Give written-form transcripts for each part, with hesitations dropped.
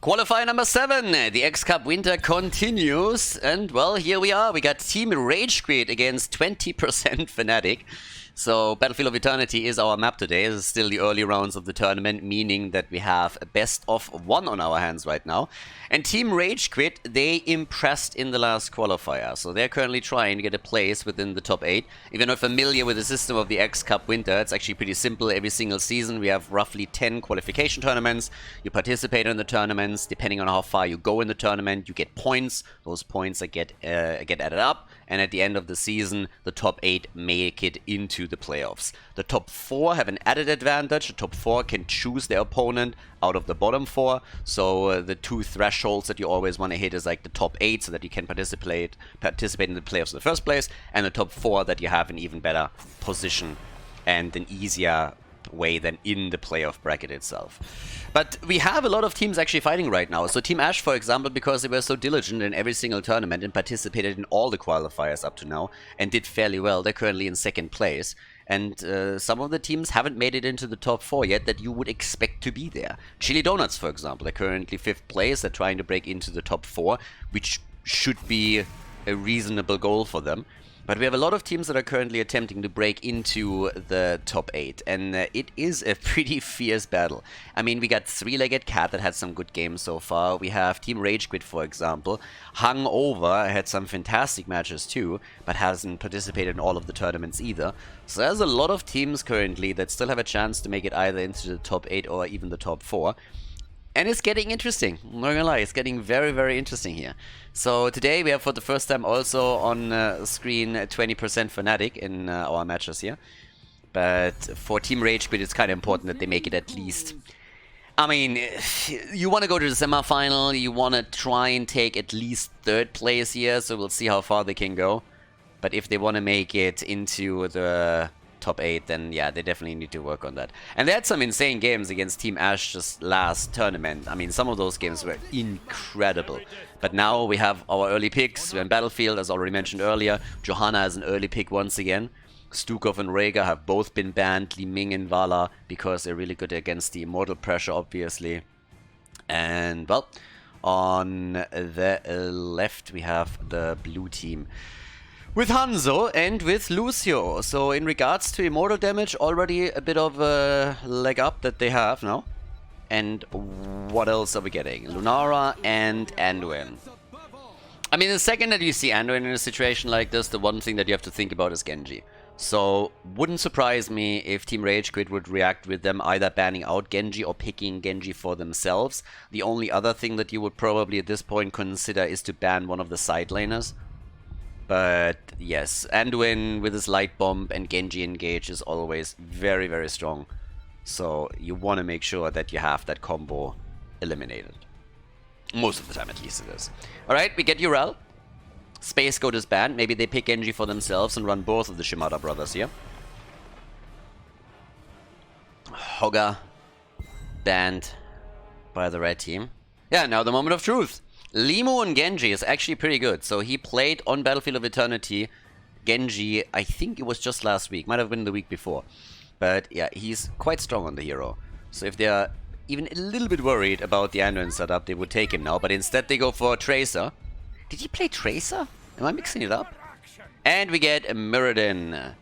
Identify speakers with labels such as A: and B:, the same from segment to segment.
A: Qualifier number 7, the X-Cup winter continues, and well, here we are. We got Team RageQuit against 20% Fnatic. So Battlefield of Eternity is our map today. This is still the early rounds of the tournament, meaning that we have a best of 1 on our hands right now. And Team RageQuit, they impressed in the last qualifier. So they're currently trying to get a place within the top 8. If you're not familiar with the system of the X-Cup winter, it's actually pretty simple. Every single season we have roughly 10 qualification tournaments. You participate in the tournaments. Depending on how far you go in the tournament, you get points. Those points get added up. And at the end of the season, the top 8 make it into the playoffs. The top 4 have an added advantage. The top 4 can choose their opponent out of the bottom 4. So the 2 thresholds that you always want to hit is like the top 8 so that you can participate in the playoffs in the first place. And the top 4 that you have an even better position and an easier way than in the playoff bracket itself. But we have a lot of teams actually fighting right now. So Team Ash, for example, because they were so diligent in every single tournament and participated in all the qualifiers up to now and did fairly well, they're currently in 2nd place. And some of the teams haven't made it into the top 4 yet that you would expect to be there. Chili Donuts, for example, they're currently 5th place. They're trying to break into the top 4, which should be a reasonable goal for them. But we have a lot of teams that are currently attempting to break into the top 8, and it is a pretty fierce battle. I mean, we got Three-Legged Cat that had some good games so far. We have Team RageQuit, for example. Hungover had some fantastic matches too, but hasn't participated in all of the tournaments either. So there's a lot of teams currently that still have a chance to make it either into the top 8 or even the top 4. And it's getting interesting, I'm not gonna lie, it's getting very, very interesting here. So today we have for the first time also on screen 20% Fnatic in our matches here. But for Team RageQuit it's kind of important that they make it at least... I mean, you want to go to the semi-final, you want to try and take at least 3rd place here, so we'll see how far they can go. But if they want to make it into the top 8, then yeah, they definitely need to work on that. And they had some insane games against Team Ash just last tournament. I mean, some of those games were incredible. But now we have our early picks. We're in Battlefield, as already mentioned earlier. Johanna is an early pick once again. Stukov and Rhaegar have both been banned. Li Ming and Vala, because they're really good against the immortal pressure, obviously. And, well, on the left we have the blue team with Hanzo and with Lucio. So in regards to immortal damage, already a bit of a leg up that they have now. And what else are we getting? Lunara and Anduin. I mean, the second that you see Anduin in a situation like this, the one thing that you have to think about is Genji. So wouldn't surprise me if Team RageQuit would react with them either banning out Genji or picking Genji for themselves. The only other thing that you would probably at this point consider is to ban one of the side laners. But yes, Anduin with his light bomb and Genji engage is always very, very strong. So you want to make sure that you have that combo eliminated. Most of the time, at least it is. Alright, we get Urel. Space Goat is banned. Maybe they pick Genji for themselves and run both of the Shimada brothers here. Hogga banned by the red team. Yeah, now the moment of truth. Limu on Genji is actually pretty good. So he played on Battlefield of Eternity Genji, I think it was just last week. Might have been the week before. But yeah, he's quite strong on the hero. So if they're even a little bit worried about the Anduin setup, they would take him now. But instead they go for Tracer. Did he play Tracer? Am I mixing it up? And we get Muradin.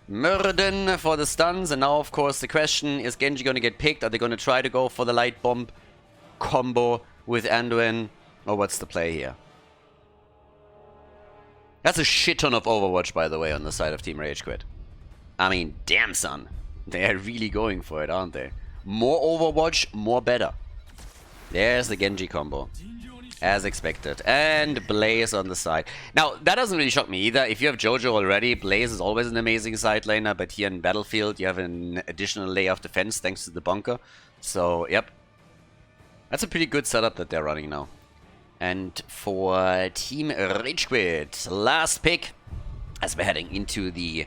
A: Muradin for the stuns. And now, of course, the question, is Genji going to get picked? Are they going to try to go for the light bomb combo with Anduin? Or what's the play here? That's a shit ton of Overwatch, by the way, on the side of Team RageQuit. I mean, damn son. They are really going for it, aren't they? More Overwatch, more better. There's the Genji combo. As expected. And Blaze on the side. Now, that doesn't really shock me either. If you have Jojo already, Blaze is always an amazing side laner. But here in Battlefield, you have an additional layer of defense thanks to the bunker. So, yep. That's a pretty good setup that they're running now. And for Team RageQuit, last pick, as we're heading into the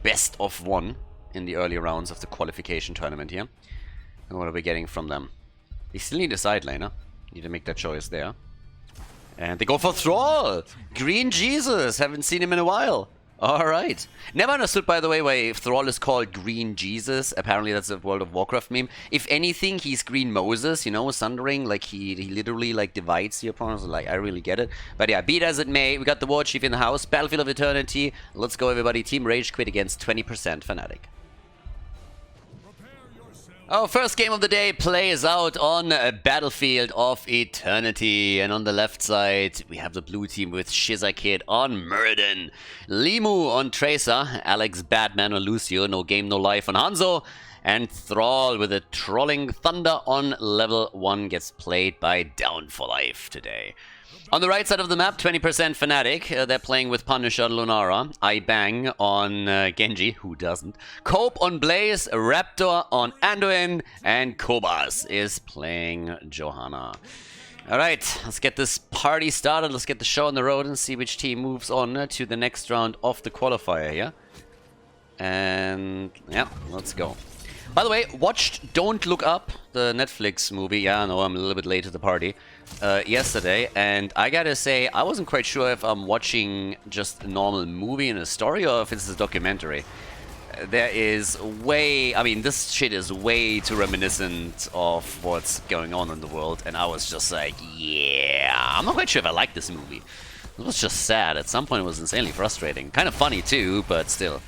A: best of 1 in the early rounds of the qualification tournament here. And what are we getting from them? They still need a side laner. Need to make that choice there. And they go for Thrall! Green Jesus! Haven't seen him in a while. Alright. Never understood, by the way, why Thrall is called Green Jesus. Apparently that's a World of Warcraft meme. If anything, he's Green Moses, you know, Sundering. Like, he literally, like, divides the opponents. Like, I really get it. But yeah, be it as it may, we got the War Chief in the house. Battlefield of Eternity. Let's go, everybody. Team RageQuit against 20% Fnatic. Our first game of the day plays out on a Battlefield of Eternity. And on the left side, we have the blue team with Shizakid on Muradin, Limu on Tracer, Alex Batman on Lucio, No Game No Life on Hanzo, and Thrall with a Trolling Thunder on level 1 gets played by Down for Life today. On the right side of the map, 20% Fnatic. They're playing with Punisher and Lunara. I Bang on Genji, who doesn't. Cope on Blaze, Raptor on Anduin, and Kobas is playing Johanna. Alright, let's get this party started. Let's get the show on the road and see which team moves on to the next round of the qualifier here. And yeah, let's go. By the way, watched Don't Look Up, the Netflix movie. Yeah, I know I'm a little bit late to the party. Yesterday, and I gotta say, I wasn't quite sure if I'm watching just a normal movie and a story or if it's a documentary. There is way, I mean, this shit is way too reminiscent of what's going on in the world, and I was just like, yeah, I'm not quite sure if I like this movie. It was just sad. At some point it was insanely frustrating. Kind of funny too, but still.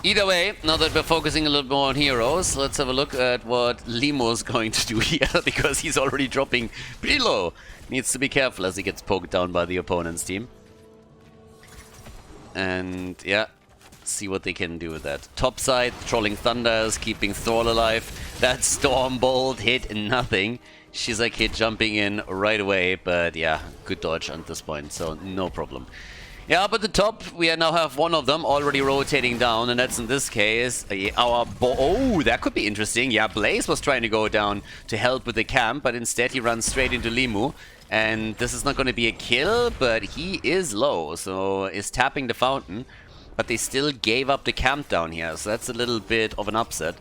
A: Either way, now that we're focusing a little more on heroes, let's have a look at what Limo's going to do here, because he's already dropping pretty low. Needs to be careful as he gets poked down by the opponent's team. And yeah, see what they can do with that. Top side, Trolling Thunder is keeping Thrall alive. That Storm Bolt hit nothing. Shizakid jumping in right away, but yeah, good dodge at this point, so no problem. Yeah, up at the top, we now have one of them already rotating down, and that's in this case our oh, that could be interesting. Yeah, Blaze was trying to go down to help with the camp, but instead he runs straight into Limu. And this is not going to be a kill, but he is low, so is tapping the fountain. But they still gave up the camp down here, so that's a little bit of an upset.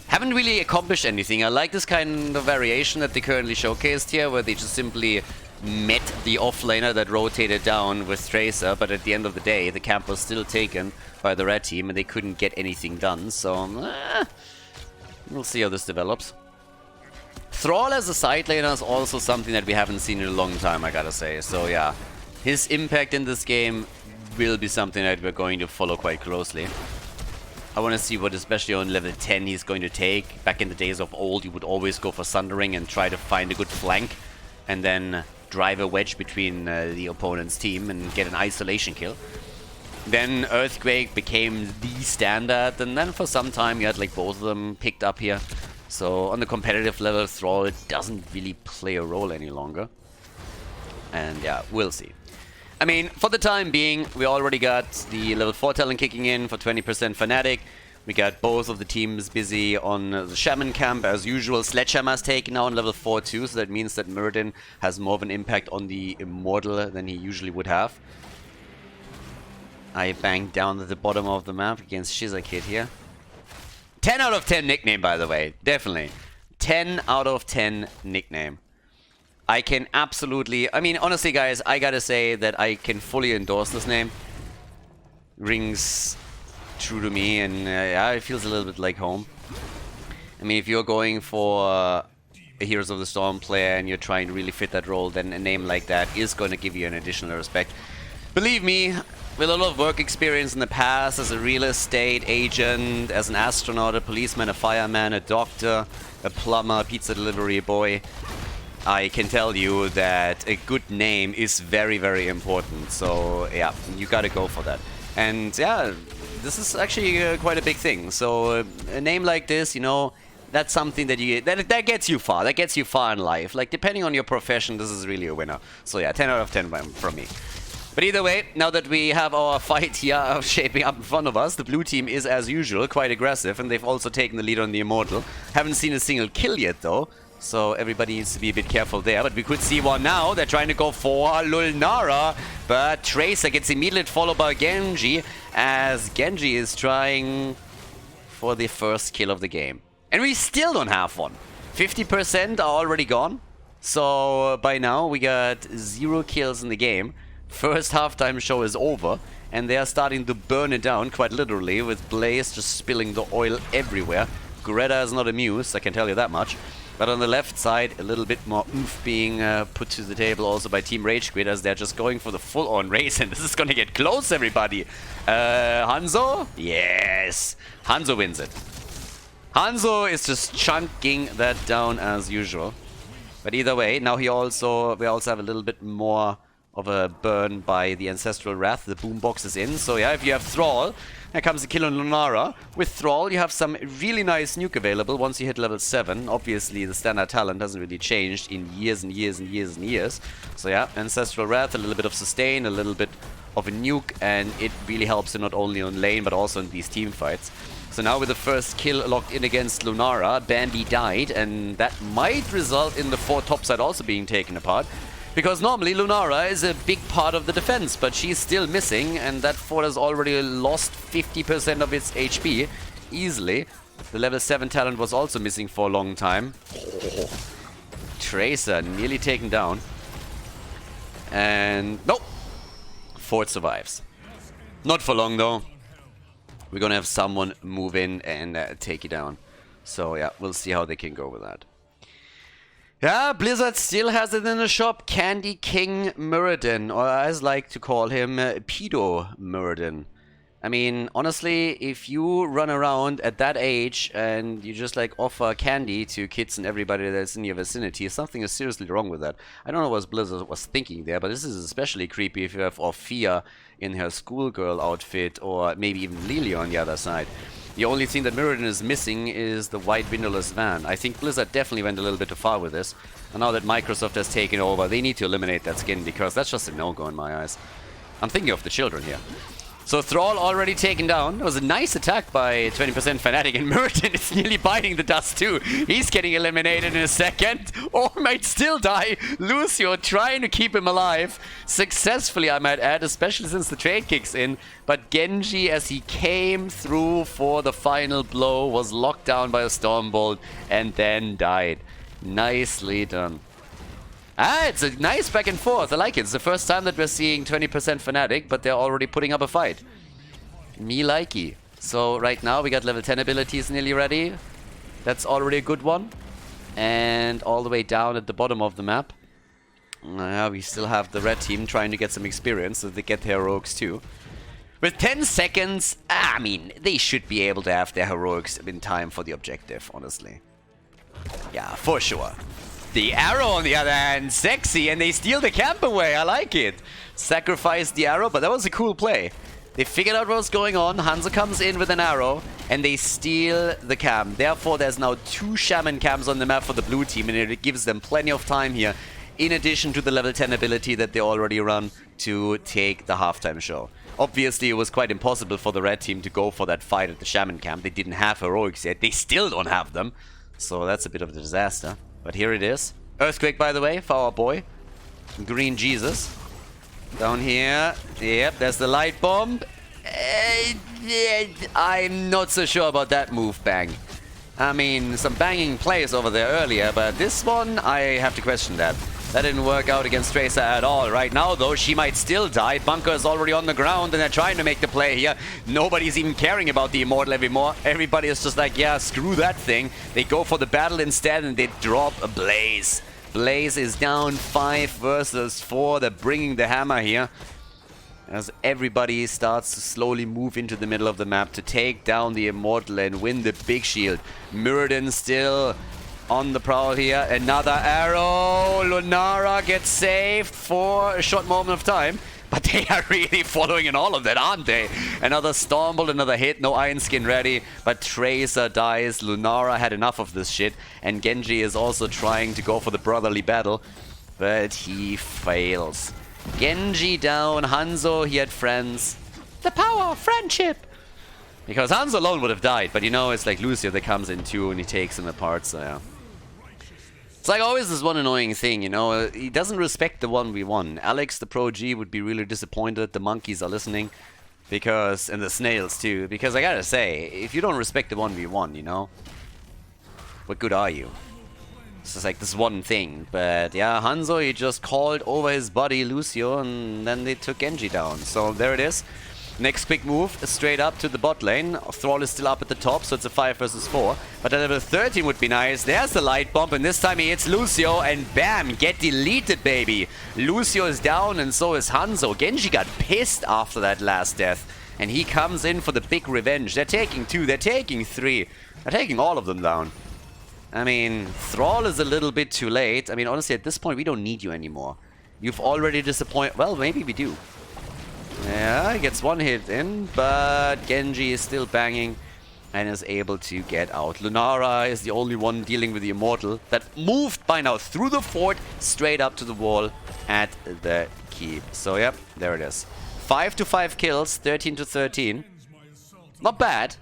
A: Haven't really accomplished anything. I like this kind of variation that they currently showcased here, where they just simply met the offlaner that rotated down with Tracer, but at the end of the day, the camp was still taken by the red team and they couldn't get anything done, so we'll see how this develops. Thrall as a side laner is also something that we haven't seen in a long time, I gotta say, so yeah. His impact in this game will be something that we're going to follow quite closely. I want to see what, especially on level 10, he's going to take. Back in the days of old, he would always go for Sundering and try to find a good flank, and then drive a wedge between the opponent's team and get an isolation kill. Then Earthquake became the standard, and then for some time you had like both of them picked up here. So on the competitive level, Thrall doesn't really play a role any longer. And yeah, we'll see. I mean, for the time being, we already got the level 4 talent kicking in for 20% Fnatic. We got both of the teams busy on the Shaman camp as usual. Sledgehammer's taken now on level 4 too, so that means that Muradin has more of an impact on the Immortal than he usually would have. I banged down at the bottom of the map against Shizakid here. 10 out of 10 nickname, by the way. Definitely. 10 out of 10 nickname. I can absolutely... I mean, honestly, guys, I gotta say that I can fully endorse this name. Rings true to me, and yeah, it feels a little bit like home. I mean, if you're going for a Heroes of the Storm player and you're trying to really fit that role, then a name like that is going to give you an additional respect. Believe me, with a lot of work experience in the past as a real estate agent, as an astronaut, a policeman, a fireman, a doctor, a plumber, a pizza delivery boy, I can tell you that a good name is very, very important. So yeah, you gotta go for that. And yeah, this is actually quite a big thing. So a name like this, you know, that's something that that gets you far. That gets you far in life. Like, depending on your profession, this is really a winner. So yeah, 10 out of 10 from me. But either way, now that we have our fight here shaping up in front of us, the blue team is, as usual, quite aggressive, and they've also taken the lead on the Immortal. Haven't seen a single kill yet, though, so everybody needs to be a bit careful there. But we could see one now. They're trying to go for Lulnara, but Tracer gets immediately followed by Genji, as Genji is trying for the first kill of the game. And we still don't have one. 50% are already gone. So by now we got 0 kills in the game. First halftime show is over, and they are starting to burn it down, quite literally, with Blaze just spilling the oil everywhere. Greta is not amused, I can tell you that much. But on the left side, a little bit more oomph being put to the table also by Team RageQuit, as they're just going for the full-on race, and this is gonna get close, everybody. Hanzo? Yes! Hanzo wins it. Hanzo is just chunking that down as usual. But either way, now we also have a little bit more of a burn by the Ancestral Wrath. The boombox is in, so yeah, if you have Thrall, here comes the kill on Lunara. With Thrall, you have some really nice nuke available once you hit level 7. Obviously, the standard talent hasn't really changed in years and years and years and years. So yeah, Ancestral Wrath, a little bit of sustain, a little bit of a nuke, and it really helps you not only on lane, but also in these team fights. So now with the first kill locked in against Lunara, Bambi died, and that might result in the 4 topside also being taken apart. Because normally Lunara is a big part of the defense, but she's still missing, and that fort has already lost 50% of its HP easily. The level 7 talent was also missing for a long time. Oh. Tracer nearly taken down. And nope, fort survives. Not for long though. We're gonna have someone move in and take it down. So yeah, we'll see how they can go with that. Yeah, Blizzard still has it in the shop. Candy King Muradin, or as I like to call him, Pedo Muradin. I mean, honestly, if you run around at that age and you just like offer candy to kids and everybody that's in your vicinity, something is seriously wrong with that. I don't know what Blizzard was thinking there, but this is especially creepy if you have Orphea in her schoolgirl outfit, or maybe even Lilia on the other side. The only thing that Muradin is missing is the white windowless van. I think Blizzard definitely went a little bit too far with this. And now that Microsoft has taken over, they need to eliminate that skin, because that's just a no-go in my eyes. I'm thinking of the children here. So Thrall already taken down. It was a nice attack by 20% Fnatic, and Muradin is nearly biting the dust too. He's getting eliminated in a second, or might still die. Lucio trying to keep him alive. Successfully, I might add, especially since the trade kicks in. But Genji, as he came through for the final blow, was locked down by a Stormbolt and then died. Nicely done. Ah, it's a nice back and forth. I like it. It's the first time that we're seeing 20% Fnatic, but they're already putting up a fight. Me likey. So right now we got level 10 abilities nearly ready. That's already a good one. And all the way down at the bottom of the map, we still have the red team trying to get some experience, so they get their heroics too. With 10 seconds, I mean, they should be able to have their heroics in time for the objective, honestly. Yeah, for sure. The arrow, on the other hand, sexy, and they steal the camp away. I like it. Sacrifice the arrow, but that was a cool play. They figured out what was going on. Hanzo comes in with an arrow, and they steal the camp. Therefore, there's now 2 shaman camps on the map for the blue team, and it gives them plenty of time here, in addition to the level 10 ability that they already run, to take the halftime show. Obviously, it was quite impossible for the red team to go for that fight at the shaman camp. They didn't have heroics yet. They still don't have them. So that's a bit of a disaster. But here it is. Earthquake, by the way, for our boy. Green Jesus. Down here. Yep, there's the light bomb. I'm not so sure about that move, Bang. I mean, some banging plays over there earlier, but this one, I have to question that. That didn't work out against Tracer at all. Right now, though, she might still die. Bunker is already on the ground, and they're trying to make the play here. Nobody's even caring about the Immortal anymore. Everybody is just like, yeah, screw that thing. They go for the battle instead, and they drop a Blaze. Blaze is down 5 versus 4. They're bringing the hammer here, as everybody starts to slowly move into the middle of the map to take down the Immortal and win the big shield. Muradin still on the prowl here. Another arrow. Lunara gets saved for a short moment of time. But they are really following in all of that, aren't they? Another Stormbolt, another hit. No Iron Skin ready. But Tracer dies. Lunara had enough of this shit. And Genji is also trying to go for the brotherly battle. But he fails. Genji down. Hanzo, he had friends. The power of friendship. Because Hanzo alone would have died. But you know, it's like Lucio that comes in too and he takes him apart. So yeah. It's like always this one annoying thing, you know, he doesn't respect the 1v1. Alex, the Pro G, would be really disappointed. The monkeys are listening, because, and the snails too, because I gotta say, if you don't respect the 1v1, you know, what good are you? This is like this one thing. But yeah, Hanzo, he just called over his buddy Lucio, and then they took Genji down. So there it is. Next quick move, straight up to the bot lane. Thrall is still up at the top, so it's a 5 versus 4. But at level 13 would be nice. There's the light bomb, and this time he hits Lucio, and bam, get deleted, baby. Lucio is down, and so is Hanzo. Genji got pissed after that last death, and he comes in for the big revenge. They're taking 2, they're taking 3. They're taking all of them down. I mean, Thrall is a little bit too late. I mean, honestly, at this point, we don't need you anymore. You've already disappointed... Well, maybe we do. Yeah, he gets one hit in, but Genji is still banging and is able to get out. Lunara is the only one dealing with the Immortal that moved by now through the fort straight up to the wall at the keep. So, yep, there it is. 5 to 5 kills, 13 to 13. Not bad.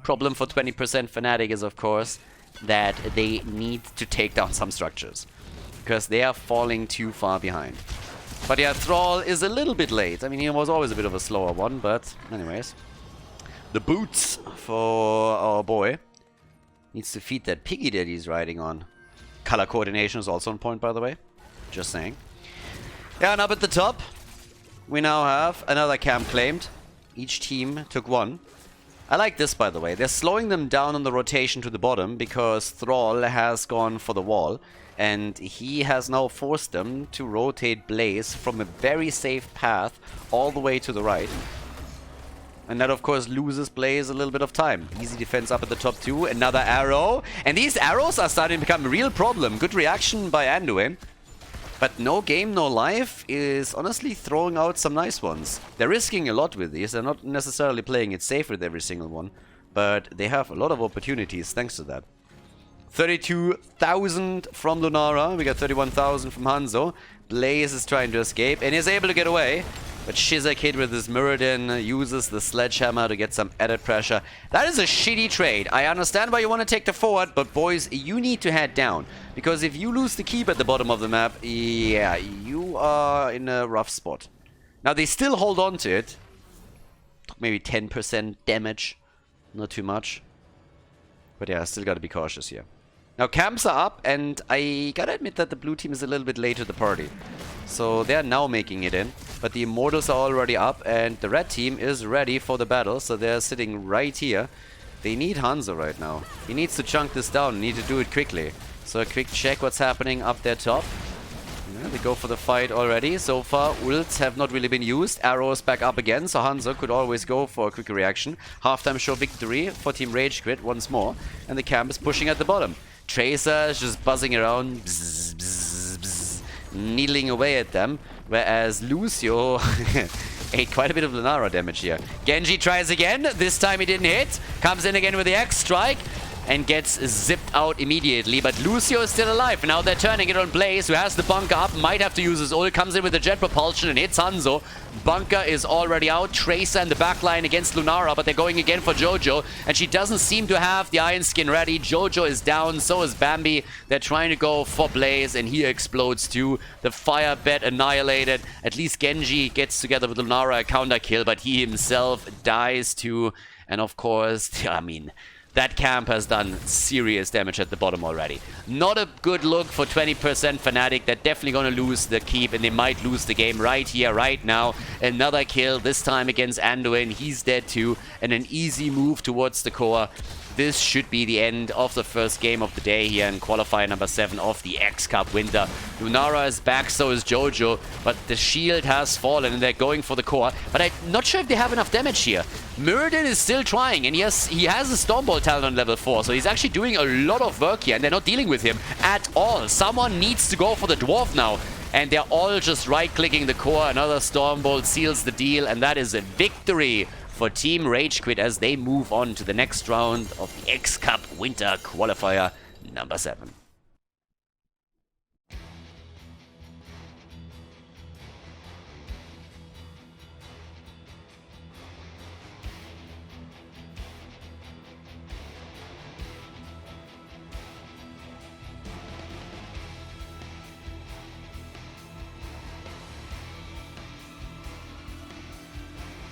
A: Problem for 20% Fnatic is, of course, that they need to take down some structures because they are falling too far behind. But yeah, Thrall is a little bit late. I mean, he was always a bit of a slower one, but anyways. The boots for our boy. Needs to feed that piggy that he's riding on. Color coordination is also on point, by the way. Just saying. Yeah, and up at the top, we now have another camp claimed. Each team took one. I like this, by the way. They're slowing them down on the rotation to the bottom because Thrall has gone for the wall. And he has now forced them to rotate Blaze from a very safe path all the way to the right. And that, of course, loses Blaze a little bit of time. Easy defense up at the top too. Another arrow. And these arrows are starting to become a real problem. Good reaction by Anduin. But no game, no life is honestly throwing out some nice ones. They're risking a lot with these. They're not necessarily playing it safe with every single one. But they have a lot of opportunities thanks to that. 32,000 from Lunara. We got 31,000 from Hanzo. Blaze is trying to escape and is able to get away. But Shizak hit with his Muradin uses the sledgehammer to get some added pressure. That is a shitty trade. I understand why you want to take the forward, but boys, you need to head down. Because if you lose the keep at the bottom of the map, yeah, you are in a rough spot. Now, they still hold on to it. Maybe 10% damage. Not too much. But yeah, I still got to be cautious here. Now, camps are up, and I gotta admit that the blue team is a little bit late to the party. So they're now making it in, but the Immortals are already up, and the red team is ready for the battle, so they're sitting right here. They need Hanzo right now. He needs to chunk this down, need to do it quickly. So a quick check what's happening up there top. Yeah, they go for the fight already. So far, ults have not really been used. Arrows back up again, so Hanzo could always go for a quick reaction. Halftime show victory for Team RageQuit once more, and the camp is pushing at the bottom. Tracer is just buzzing around, bzz, bzz, bzz, needling away at them, whereas Lucio ate quite a bit of Lunara damage here. Genji tries again, this time he didn't hit, comes in again with the X strike, and gets zipped out immediately. But Lucio is still alive. Now they're turning it on Blaze, who has the bunker up, might have to use his ult, comes in with the jet propulsion and hits Hanzo. Bunker is already out. Tracer in the backline against Lunara, but they're going again for Jojo, and she doesn't seem to have the Iron Skin ready. Jojo is down, so is Bambi. They're trying to go for Blaze, and he explodes too. The fire bed annihilated. At least Genji gets together with Lunara a counter kill, but he himself dies too. And of course, I mean, that camp has done serious damage at the bottom already. Not a good look for 20% Fnatic. They're definitely going to lose the keep, and they might lose the game right here, right now. Another kill, this time against Anduin. He's dead too, and an easy move towards the core. This should be the end of the first game of the day here in qualifier number 7 of the X Cup Winter. Lunara is back, so is Jojo, but the shield has fallen and they're going for the core. But I'm not sure if they have enough damage here. Muradin is still trying, and yes, he has a Stormbolt talent on level 4, so he's actually doing a lot of work here, and they're not dealing with him at all. Someone needs to go for the Dwarf now, and they're all just right-clicking the core. Another Stormbolt seals the deal, and that is a victory for Team RageQuit as they move on to the next round of the X Cup Winter Qualifier number 7.